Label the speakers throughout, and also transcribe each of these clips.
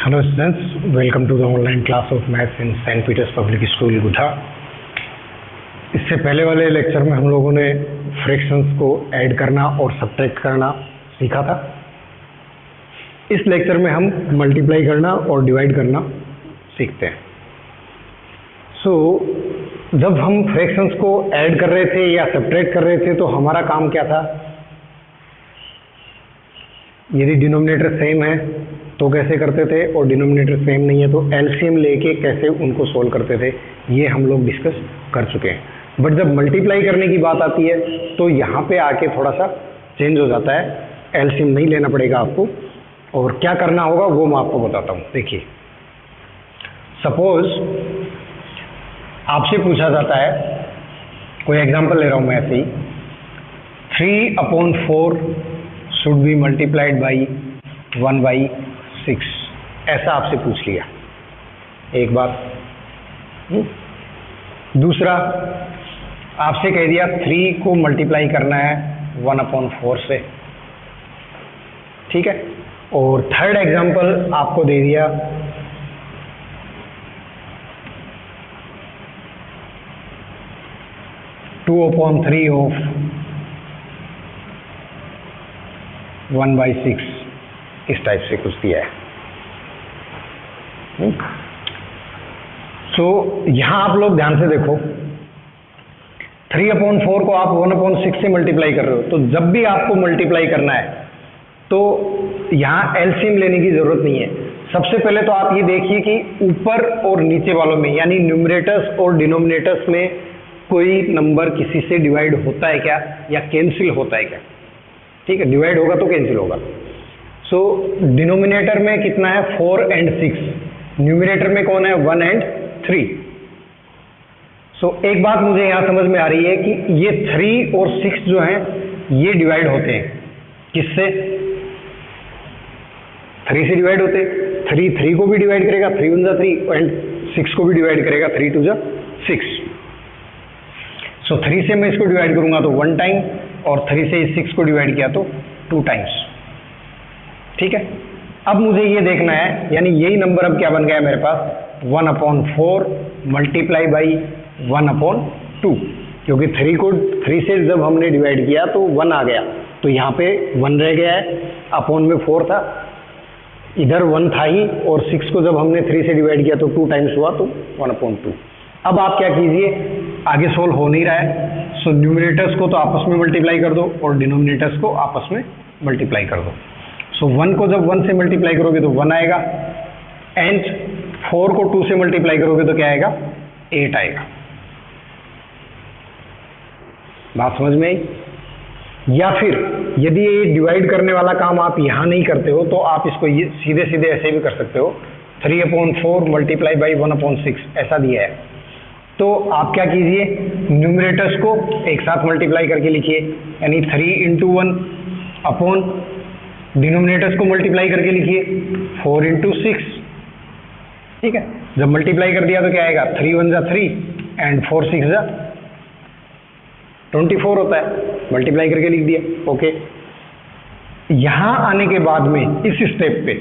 Speaker 1: Hello students, welcome to the online class of maths in St. Peter's Public School गुठा। इससे पहले वाले lecture में हम लोगों ने फ्रैक्शंस को ऐड करना और सब्ट्रैक्ट करना सीखा था। इस लेक्चर में हम मल्टीप्लाई करना और डिवाइड करना सीखते हैं। जब हम फ्रैक्शंस को ऐड कर रहे थे या सब्ट्रैक्ट कर रहे थे तो हमारा काम क्या था? यदि डिनोमिनेटर सेम है तो कैसे करते थे, और डिनोमिनेटर सेम नहीं है तो एलसीएम लेके कैसे उनको सोल्व करते थे, ये हम लोग डिस्कस कर चुके हैं। बट जब मल्टीप्लाई करने की बात आती है तो यहाँ पे आके थोड़ा सा चेंज हो जाता है। एलसीएम नहीं लेना पड़ेगा आपको, और क्या करना होगा वो मैं आपको बताता हूँ। देखिए, सपोज आपसे पूछा जाता है, कोई एग्जांपल ले रहा हूँ मैं ऐसे ही, 3/4 शुड बी मल्टीप्लाइड बाई 1/6, ऐसा आपसे पूछ लिया। एक बात। दूसरा, आपसे कह दिया 3 को मल्टीप्लाई करना है 1/4 से, ठीक है। और थर्ड एग्जांपल आपको दे दिया 2/3 ऑफ 1/6, इस टाइप से कुछ दिया है। यहां आप लोग ध्यान से देखो, 3/4 को आप 1/6 से मल्टीप्लाई कर रहे हो, तो जब भी आपको मल्टीप्लाई करना है तो यहां एलसीएम लेने की जरूरत नहीं है। सबसे पहले तो आप ये देखिए कि ऊपर और नीचे वालों में, यानी न्यूमरेटर्स और डिनोमिनेटर्स में कोई नंबर किसी से डिवाइड होता है क्या या कैंसिल होता है क्या। ठीक है, डिवाइड होगा तो कैंसिल होगा। डिनोमिनेटर में कितना है 4 और 6, न्यूमरेटर में कौन है 1 और 3। एक बात मुझे यहां समझ में आ रही है कि ये 3 और 6 जो हैं ये डिवाइड होते हैं किससे? 3 से डिवाइड होते हैं। 3 को भी डिवाइड करेगा, 3 1 3, एंड 6 को भी डिवाइड करेगा, 3 2 6। 3 से मैं इसको डिवाइड करूंगा तो 1 टाइम, और 3 से 6 को डिवाइड किया तो 2 टाइम्स। ठीक है, अब मुझे ये देखना है, यानी यही नंबर अब क्या बन गया मेरे पास 1/4 मल्टीप्लाई बाई 1/2, क्योंकि 3 से जब हमने डिवाइड किया तो 1 आ गया, तो यहाँ पे 1 रह गया है, अपॉन में 4 था, इधर 1 था ही, और 6 को जब हमने 3 से डिवाइड किया तो 2 टाइम्स हुआ, तो 1/2। अब आप क्या कीजिए, आगे सोल्व हो नहीं रहा है, न्यूमरेटर्स को तो आपस में मल्टीप्लाई कर दो और डिनोमिनेटर्स को आपस में मल्टीप्लाई कर दो। 1 को जब 1 से मल्टीप्लाई करोगे तो 1 आएगा, एंड 4 को 2 से मल्टीप्लाई करोगे तो क्या आएगा 8 आएगा। बात समझ में आई? या फिर यदि ये डिवाइड करने वाला काम आप यहां नहीं करते हो तो आप इसको ये सीधे सीधे ऐसे भी कर सकते हो, 3/4 मल्टीप्लाई बाई 1/6 ऐसा दिया है, तो आप क्या कीजिए, न्यूमरेटर्स को एक साथ मल्टीप्लाई करके लिखिए, यानी 3 × 1 अपॉन डिनोमिनेटर्स को मल्टीप्लाई करके लिखिए 4 × 6। ठीक है, जब मल्टीप्लाई कर दिया तो क्या आएगा 3 1 3 एंड 4 6 24 होता है, मल्टीप्लाई करके लिख दिया। ओके, यहां आने के बाद में इस स्टेप पे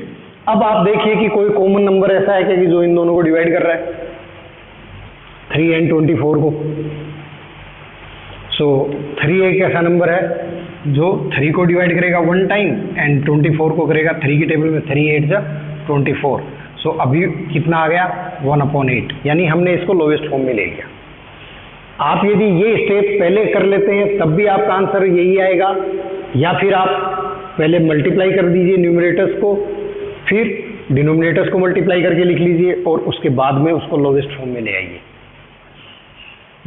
Speaker 1: अब आप देखिए कि कोई कॉमन नंबर ऐसा है क्या कि जो इन दोनों को डिवाइड कर रहा है, 3 और 24 को। 3 एक ऐसा नंबर है जो 3 को डिवाइड करेगा 1 टाइम एंड 24 को करेगा 3 की टेबल में 3 8 24। अभी कितना आ गया 1/8, यानी हमने इसको लोवेस्ट फॉर्म में ले लिया। आप यदि ये स्टेप पहले कर लेते हैं तब भी आपका आंसर यही आएगा, या फिर आप पहले मल्टीप्लाई कर दीजिए न्यूमरेटर्स को, फिर डिनोमिनेटर्स को मल्टीप्लाई करके लिख लीजिए, और उसके बाद में उसको लोवेस्ट फॉर्म में ले आइए।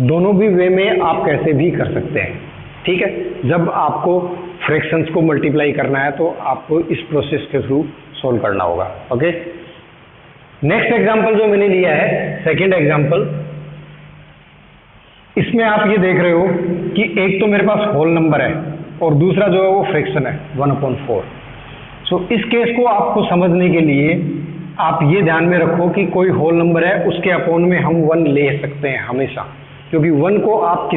Speaker 1: दोनों भी वे में आप कैसे भी कर सकते हैं। ठीक है, जब आपको फ्रैक्शंस को मल्टीप्लाई करना है तो आपको इस प्रोसेस के थ्रू सोल्व करना होगा। ओके, नेक्स्ट एग्जांपल जो मैंने लिया है, सेकंड एग्जांपल, इसमें आप ये देख रहे हो कि एक तो मेरे पास होल नंबर है और दूसरा जो है वो फ्रैक्शन है 1/4। इस केस को आपको समझने के लिए आप ये ध्यान में रखो कि कोई होल नंबर है, उसके अपॉन में हम 1 ले सकते हैं हमेशा, क्योंकि 1 को आप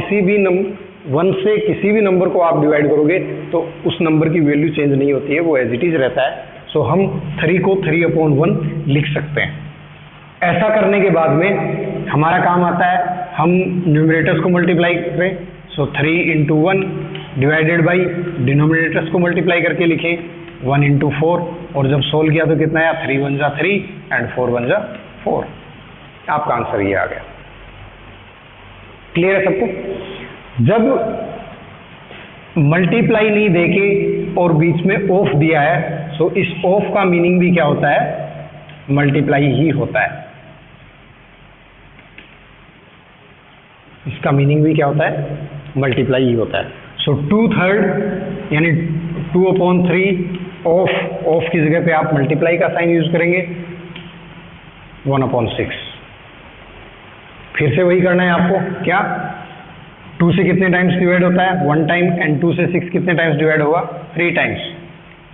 Speaker 1: 1 से किसी भी नंबर को आप डिवाइड करोगे तो उस नंबर की वैल्यू चेंज नहीं होती है, वो एज इट इज रहता है। सो हम 3 को 3/1 लिख सकते हैं। ऐसा करने के बाद में हमारा काम आता है हम न्यूमरेटर्स को मल्टीप्लाई करें, सो 3 × 1 डिवाइडेड बाई डिनोमिनेटर्स को मल्टीप्लाई करके लिखें 1 × 4, और जब सोल्व किया तो कितना आया 3 × 1 = 3 एंड 4 × 1 = 4। आपका आंसर ये आ गया। क्लियर है सबको? जब मल्टीप्लाई नहीं देके और बीच में ऑफ दिया है, सो इस ऑफ का मीनिंग भी क्या होता है, मल्टीप्लाई ही होता है। इसका मीनिंग भी क्या होता है, मल्टीप्लाई ही होता है। सो 2/3 यानी 2/3 ऑफ की जगह पे आप मल्टीप्लाई का साइन यूज करेंगे 1/6। फिर से वही करना है आपको, क्या 2 से कितने टाइम्स डिवाइड होता है 1 टाइम, एंड 2 से 6 कितने टाइम्स डिवाइड होगा 3 टाइम्स।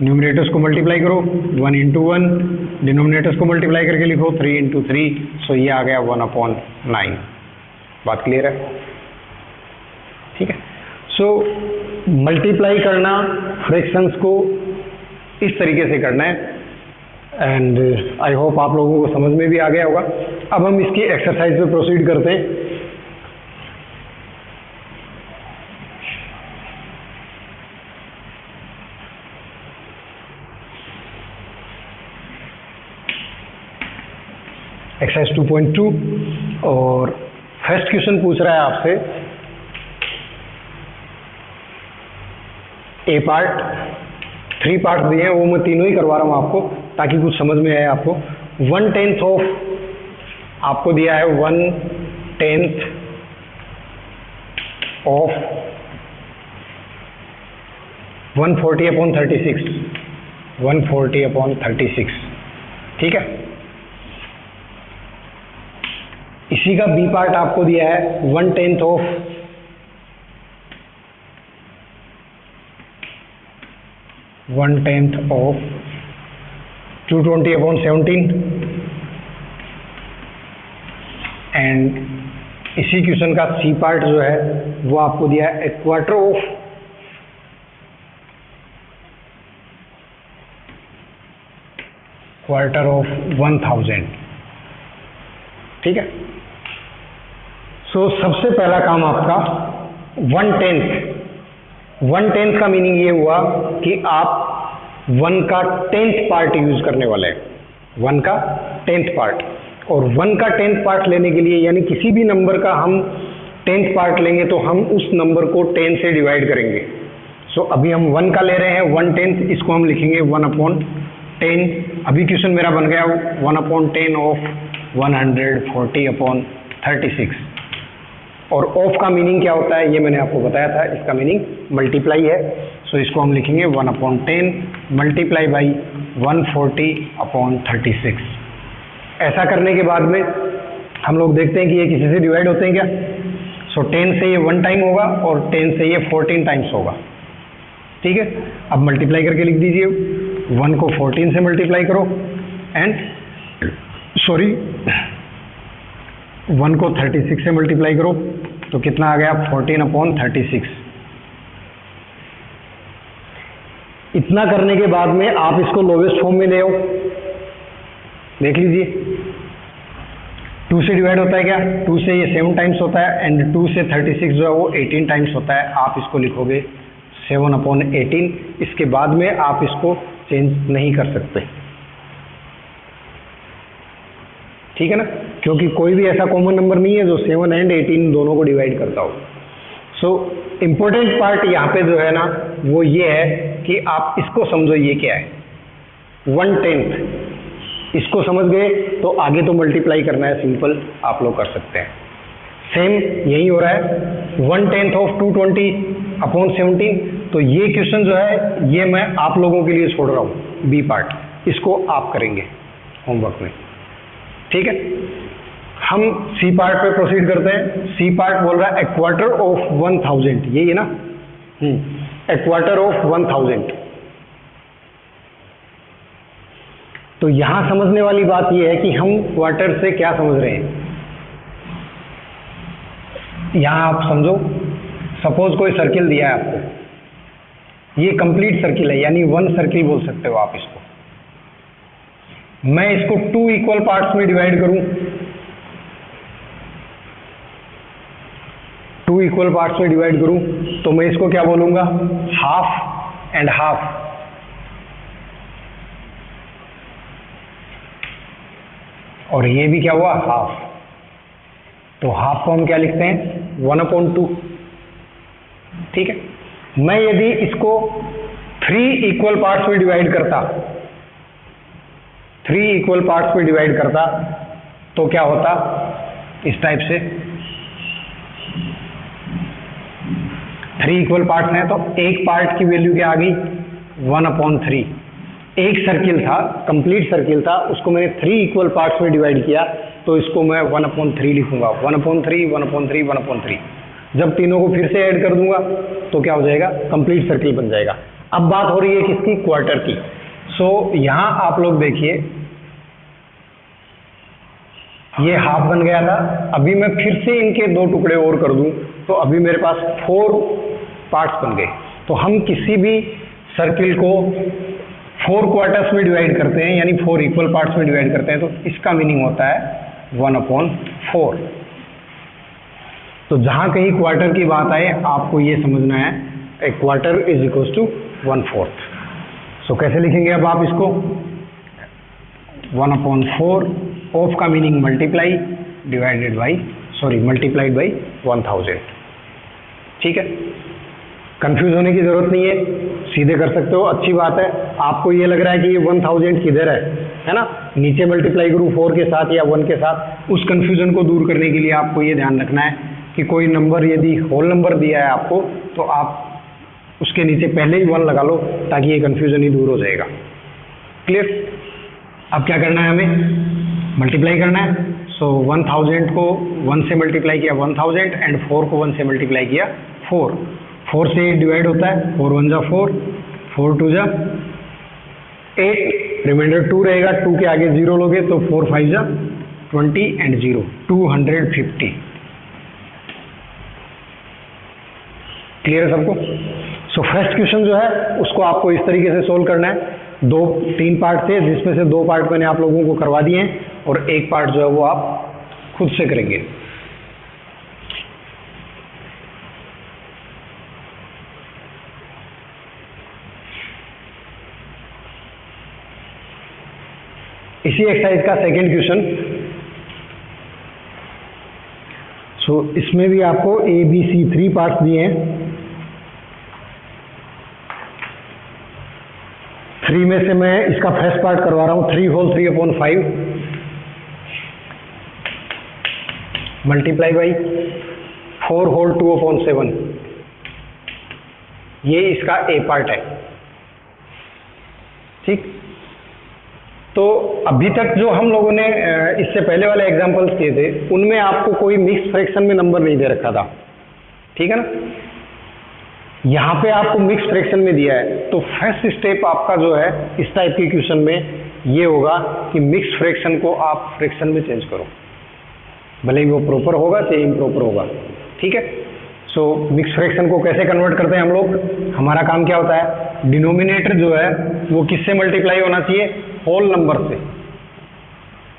Speaker 1: न्यूमरेटर्स को मल्टीप्लाई करो 1 × 1, डिनोमिनेटर्स को मल्टीप्लाई करके लिखो 3 × 3, सो ये आ गया 1/9। बात क्लियर है? ठीक है। सो मल्टीप्लाई करना फ्रैक्शंस को इस तरीके से करना है, एंड आई होप आप लोगों को समझ में भी आ गया होगा। अब हम इसकी एक्सरसाइज पे प्रोसीड करते हैं। एक्सरसाइज 2.2 और फर्स्ट क्वेश्चन पूछ रहा है आपसे ए पार्ट, 3 पार्ट दिए हैं, वो मैं तीनों ही करवा रहा हूँ आपको ताकि कुछ समझ में आए आपको। 1/10 ऑफ आपको दिया है 1/10 ऑफ 140/36, 140/36, ठीक है। इसी का बी पार्ट आपको दिया है 1/10 ऑफ 220/17, एंड इसी क्वेश्चन का सी पार्ट जो है वो आपको दिया है 1/4 ठीक है। सो सबसे पहला काम आपका 1/10 का मीनिंग ये हुआ कि आप 1 का 10th पार्ट यूज करने वाले हैं, 1 का 10th पार्ट। और 1 का 10th पार्ट लेने के लिए यानी किसी भी नंबर का हम 10th पार्ट लेंगे तो हम उस नंबर को 10 से डिवाइड करेंगे। सो अभी हम 1 का ले रहे हैं 1/10, इसको हम लिखेंगे 1/10। अभी क्वेश्चन मेरा बन गया 1/10 ऑफ 140/36। और ऑफ का मीनिंग क्या होता है ये मैंने आपको बताया था, इसका मीनिंग मल्टीप्लाई है। सो इसको हम लिखेंगे 1/10 मल्टीप्लाई बाई 140/36। ऐसा करने के बाद में हम लोग देखते हैं कि ये किसी से डिवाइड होते हैं क्या। सो 10 से ये 1 टाइम होगा और 10 से ये 14 टाइम्स होगा, ठीक है। अब मल्टीप्लाई करके लिख दीजिए, 1 को 14 से मल्टीप्लाई करो, एंड 1 को 36 से मल्टीप्लाई करो तो कितना आ गया 14/36। इतना करने के बाद में आप इसको लोवेस्ट फॉर्म में ले आओ, देख लीजिए 2 से डिवाइड होता है क्या, 2 से ये 7 टाइम्स होता है, एंड 2 से 36 जो है वो 18 टाइम्स होता है। आप इसको लिखोगे 7/18। इसके बाद में आप इसको चेंज नहीं कर सकते, ठीक है ना, क्योंकि कोई भी ऐसा कॉमन नंबर नहीं है जो 7 एंड 18 दोनों को डिवाइड करता हो। सो इम्पोर्टेंट पार्ट यहाँ पे जो है ना वो ये है कि आप इसको समझो, ये क्या है 1/10। इसको समझ गए तो आगे तो मल्टीप्लाई करना है, सिंपल आप लोग कर सकते हैं। सेम यही हो रहा है 1/10 ऑफ 220/17। तो ये क्वेश्चन जो है ये मैं आप लोगों के लिए छोड़ रहा हूँ, बी पार्ट, इसको आप करेंगे होमवर्क में, ठीक है। हम सी पार्ट पे प्रोसीड करते हैं। सी पार्ट बोल रहा है 1/4 यही है ना, 1/4 तो यहां समझने वाली बात यह है कि हम क्वार्टर से क्या समझ रहे हैं। यहां आप समझो, सपोज कोई सर्किल दिया है आपको, ये कंप्लीट सर्किल है, यानी 1 सर्किल बोल सकते हो आप इसको, मैं इसको 2 इक्वल पार्ट्स में डिवाइड करूं, 2 इक्वल पार्ट्स में डिवाइड करूं, तो मैं इसको क्या बोलूंगा, हाफ एंड हाफ। और ये भी क्या हुआ, हाफ। तो हाफ को हम क्या लिखते हैं, 1/2। ठीक है। मैं यदि इसको 3 इक्वल पार्ट्स में डिवाइड करता, 3 इक्वल पार्ट्स में डिवाइड करता, तो क्या होता, इस टाइप से 3 इक्वल पार्ट्स हैं, तो एक पार्ट की वैल्यू क्या आ गई, 1/3। एक सर्किल था, कंप्लीट सर्किल था, उसको मैंने 3 इक्वल पार्ट्स में डिवाइड किया, तो इसको मैं 1/3 लिखूंगा, 1/3, 1/3, 1/3। जब तीनों को फिर से ऐड कर दूंगा तो क्या हो जाएगा, कंप्लीट सर्किल बन जाएगा। अब बात हो रही है किसकी, क्वार्टर की। सो यहां आप लोग देखिए, ये हाफ बन गया था, अभी मैं फिर से इनके 2 टुकड़े और कर दूं, तो अभी मेरे पास 4 पार्ट्स बन गए। तो हम किसी भी सर्किल को 4 क्वार्टर्स में डिवाइड करते हैं, यानी 4 इक्वल पार्ट्स में डिवाइड करते हैं, तो इसका मीनिंग होता है 1/4। तो जहां कहीं क्वार्टर की बात आए, आपको ये समझना है, a quarter is equal to 1/4। So कैसे लिखेंगे अब आप इसको, 1/4, ऑफ का meaning multiply, divided by, multiplied by 1000। ठीक है, कंफ्यूज होने की जरूरत नहीं है, सीधे कर सकते हो, अच्छी बात है। आपको ये लग रहा है कि ये 1000 किधर है ना, नीचे मल्टीप्लाई करूँ 4 के साथ या 1 के साथ, उस कंफ्यूजन को दूर करने के लिए आपको ये ध्यान रखना है कि कोई नंबर यदि होल नंबर दिया है आपको, तो आप उसके नीचे पहले ही 1 लगा लो, ताकि ये कंफ्यूजन ही दूर हो जाएगा। क्लियर। अब क्या करना है, हमें मल्टीप्लाई करना है। सो 1000 को 1 से मल्टीप्लाई किया 1000, एंड 4 को 1 से मल्टीप्लाई किया 4। 4 से 8 डिवाइड होता है, 4 1 जा 4, 4 2 जा 8, रिमाइंडर 2 रहेगा, 2 के आगे 0 लोगे तो 4 5 जा 20 एंड 0, 250। क्लियर है सबको। सो फर्स्ट क्वेश्चन जो है उसको आपको इस तरीके से सोल्व करना है। 3 पार्ट थे, जिसमें से 2 पार्ट मैंने आप लोगों को करवा दिए हैं, और 1 पार्ट जो है वो आप खुद से करेंगे। इसी एक्सरसाइज का सेकंड क्वेश्चन। सो इसमें भी आपको ABC 3 पार्ट्स दिए हैं। 3 में से मैं इसका फर्स्ट पार्ट करवा रहा हूं, 3 होल 3/5 मल्टीप्लाई बाई 4 होल 2/7। ये इसका ए पार्ट है। ठीक। तो अभी तक जो हम लोगों ने इससे पहले वाले एग्जांपल्स किए थे, उनमें आपको कोई मिक्स फ्रैक्शन में नंबर नहीं दे रखा था। ठीक है ना। यहाँ पे आपको मिक्स फ्रैक्शन में दिया है, तो फर्स्ट स्टेप आपका जो है इस टाइप के क्वेश्चन में ये होगा कि मिक्स फ्रैक्शन को आप फ्रैक्शन में चेंज करो, भले ही वो प्रॉपर होगा चाहे इम्प्रॉपर होगा। ठीक है। सो मिक्स फ्रैक्शन को कैसे कन्वर्ट करते हैं हम लोग, हमारा काम क्या होता है, डिनोमिनेटर जो है वो किससे मल्टीप्लाई होना चाहिए, होल नंबर से।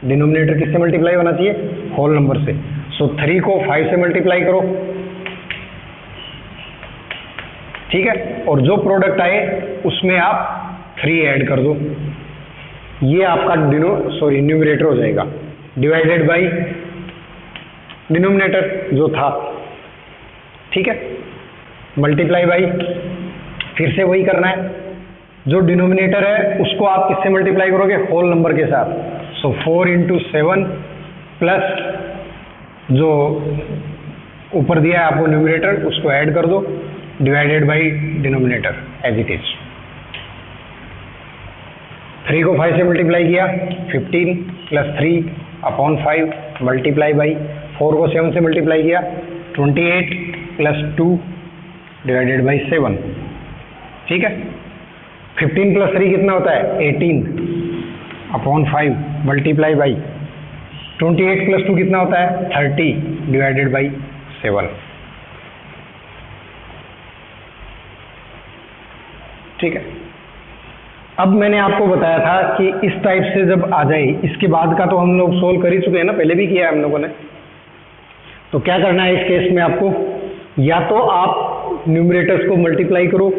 Speaker 1: डिनोमिनेटर किससे मल्टीप्लाई होना चाहिए, होल नंबर से। सो 3 को 5 से मल्टीप्लाई करो। ठीक है। और जो प्रोडक्ट आए उसमें आप 3 ऐड कर दो, ये आपका न्यूमरेटर हो जाएगा, डिवाइडेड बाई डिनोमिनेटर जो था। ठीक है। मल्टीप्लाई बाई, फिर से वही करना है, जो डिनोमिनेटर है उसको आप किससे मल्टीप्लाई करोगे, होल नंबर के साथ। सो 4 × 7 प्लस जो ऊपर दिया है आपको न्यूमरेटर, उसको ऐड कर दो, divided by denominator as it is. 3 को 5 से मल्टीप्लाई किया 15 + 3/5 मल्टीप्लाई बाई 4 को 7 से मल्टीप्लाई किया 28 + 2 डिवाइडेड बाई 7। ठीक है। 15 + 3 कितना होता है, 18/5 मल्टीप्लाई बाई 28 + 2 कितना होता है, 30 डिवाइडेड बाई 7। ठीक है। अब मैंने आपको बताया था कि इस टाइप से जब आ जाए, इसके बाद का तो हम लोग सोल्व कर ही चुके हैं ना, पहले भी किया है हम लोगों ने। तो क्या करना है इस केस में आपको, या तो आप न्यूमरेटर्स को मल्टीप्लाई करो,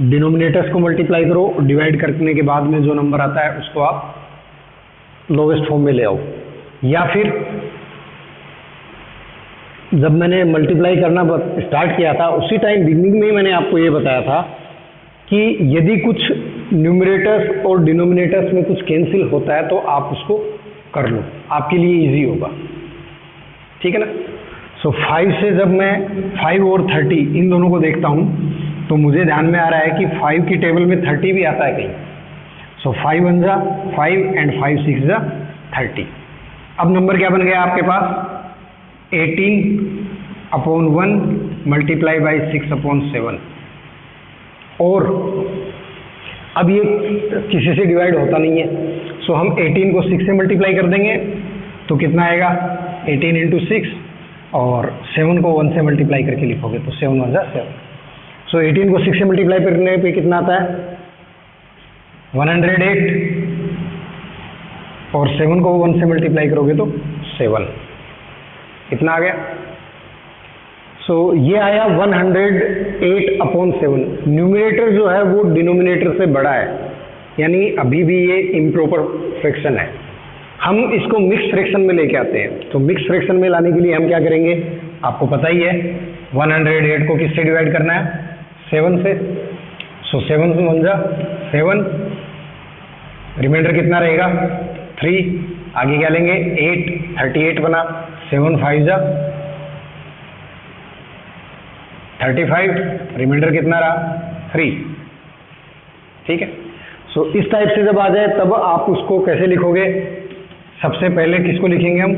Speaker 1: डिनोमिनेटर्स को मल्टीप्लाई करो, डिवाइड करने के बाद में जो नंबर आता है उसको आप लोवेस्ट फॉर्म में ले आओ, या फिर जब मैंने मल्टीप्लाई करना स्टार्ट किया था उसी टाइम बिगनिंग में ही मैंने आपको ये बताया था कि यदि कुछ न्यूमरेटर्स और डिनोमिनेटर्स में कुछ कैंसिल होता है तो आप उसको कर लो, आपके लिए इजी होगा, ठीक है ना। सो 5 से जब मैं 5 और 30 इन दोनों को देखता हूँ तो मुझे ध्यान में आ रहा है कि 5 की टेबल में 30 भी आता है कहीं। सो 5 1 जा 5 एंड 5 6 जा 30। अब नंबर क्या बन गया आपके पास, 18/1 मल्टीप्लाई बाई 6/7। और अब ये किसी से डिवाइड होता नहीं है, सो हम 18 को 6 से मल्टीप्लाई कर देंगे तो कितना आएगा, 18 इंटू 6, और 7 को 1 से मल्टीप्लाई करके लिखोगे तो 7 1 जा 7। सो 18 को 6 से मल्टीप्लाई करने पे कितना आता है, 108, और 7 को 1 से मल्टीप्लाई करोगे तो 7, कितना आ गया। सो ये आया 108/7। न्यूमरेटर जो है वो डिनोमिनेटर से बड़ा है, यानी अभी भी ये इम्प्रॉपर फ्रैक्शन है। हम इसको मिक्स फ्रैक्शन में लेके आते हैं, तो मिक्स फ्रैक्शन में लाने के लिए हम क्या करेंगे, आपको पता ही है 108 को किससे डिवाइड करना है, 7 से। सो 7 से 1 जा 7, रिमाइंडर कितना रहेगा 3, आगे क्या लेंगे 8, 38 बना, 7 5 जा 35, रिमाइंडर कितना रहा 3, ठीक है। सो इस टाइप से जब आ जाए तब आप उसको कैसे लिखोगे, सबसे पहले किसको लिखेंगे हम,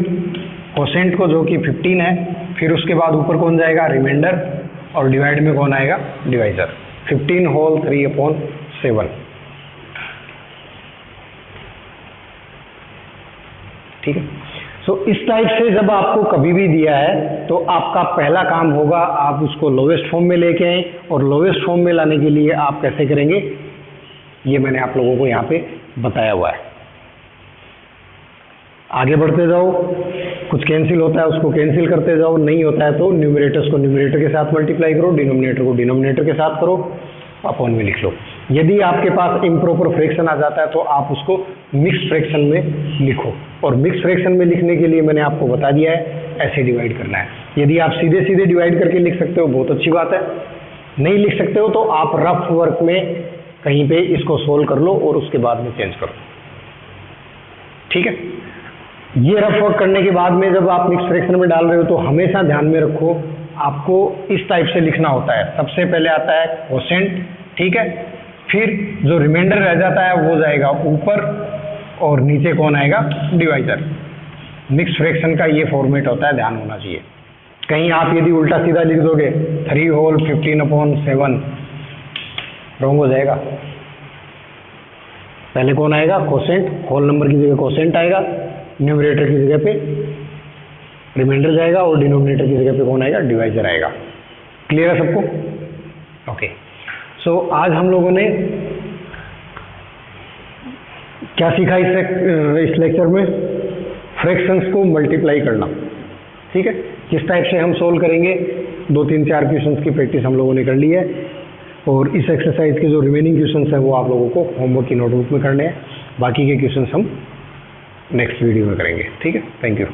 Speaker 1: कोसेंट को, जो कि 15 है, फिर उसके बाद ऊपर कौन जाएगा, रिमाइंडर, और डिवाइड में कौन आएगा, डिवाइजर, 15 होल 3/7, ठीक है। सो इस टाइप से जब आपको कभी भी दिया है तो आपका पहला काम होगा आप उसको लोवेस्ट फॉर्म में लेके आए, और लोवेस्ट फॉर्म में लाने के लिए आप कैसे करेंगे ये मैंने आप लोगों को यहाँ पे बताया हुआ है। आगे बढ़ते जाओ, कुछ कैंसिल होता है उसको कैंसिल करते जाओ, नहीं होता है तो न्यूमरेटर्स को न्यूमरेटर के साथ मल्टीप्लाई करो, डिनोमिनेटर को डिनोमिनेटर के साथ करो, अपॉन में लिख लो। यदि आपके पास इम्प्रॉपर फ्रैक्शन आ जाता है तो आप उसको मिक्स फ्रैक्शन में लिखो, और मिक्स फ्रैक्शन में लिखने के लिए मैंने आपको बता दिया है ऐसे डिवाइड करना है। यदि आप सीधे सीधे डिवाइड करके लिख सकते हो बहुत अच्छी बात है, नहीं लिख सकते हो तो आप रफ वर्क में कहीं पे इसको सोल्व कर लो और उसके बाद में चेंज करो, ठीक है। ये रफ वर्क करने के बाद में जब आप मिक्स फ्रैक्शन में डाल रहे हो तो हमेशा ध्यान में रखो आपको इस टाइप से लिखना होता है। सबसे पहले आता है कोसेंट, ठीक है, फिर जो रिमाइंडर रह जाता है वो जाएगा ऊपर, और नीचे कौन आएगा, डिवाइजर। मिक्स फ्रैक्शन का ये फॉर्मेट होता है, ध्यान होना चाहिए। कहीं आप यदि उल्टा सीधा लिख दोगे 3 होल 15/7, रॉन्ग हो जाएगा। पहले कौन आएगा, कोसेंट, होल नंबर की जगह कोसेंट आएगा, न्यूमरेटर की जगह पे रिमाइंडर जाएगा, और डिनोमिनेटर की जगह पे कौन आएगा, डिवाइजर आएगा। क्लियर है सबको, ओके। सो आज हम लोगों ने क्या सीखा इस लेक्चर में, फ्रैक्शंस को मल्टीप्लाई करना, ठीक है। किस टाइप से हम सोल्व करेंगे, 2 3 4 क्वेश्चंस की प्रैक्टिस हम लोगों ने कर ली है, और इस एक्सरसाइज के जो रिमेनिंग क्वेश्चंस हैं वो आप लोगों को होमवर्क की नोटबुक में करने हैं। बाकी के क्वेश्चंस हम नेक्स्ट वीडियो में करेंगे, ठीक है। Thank you.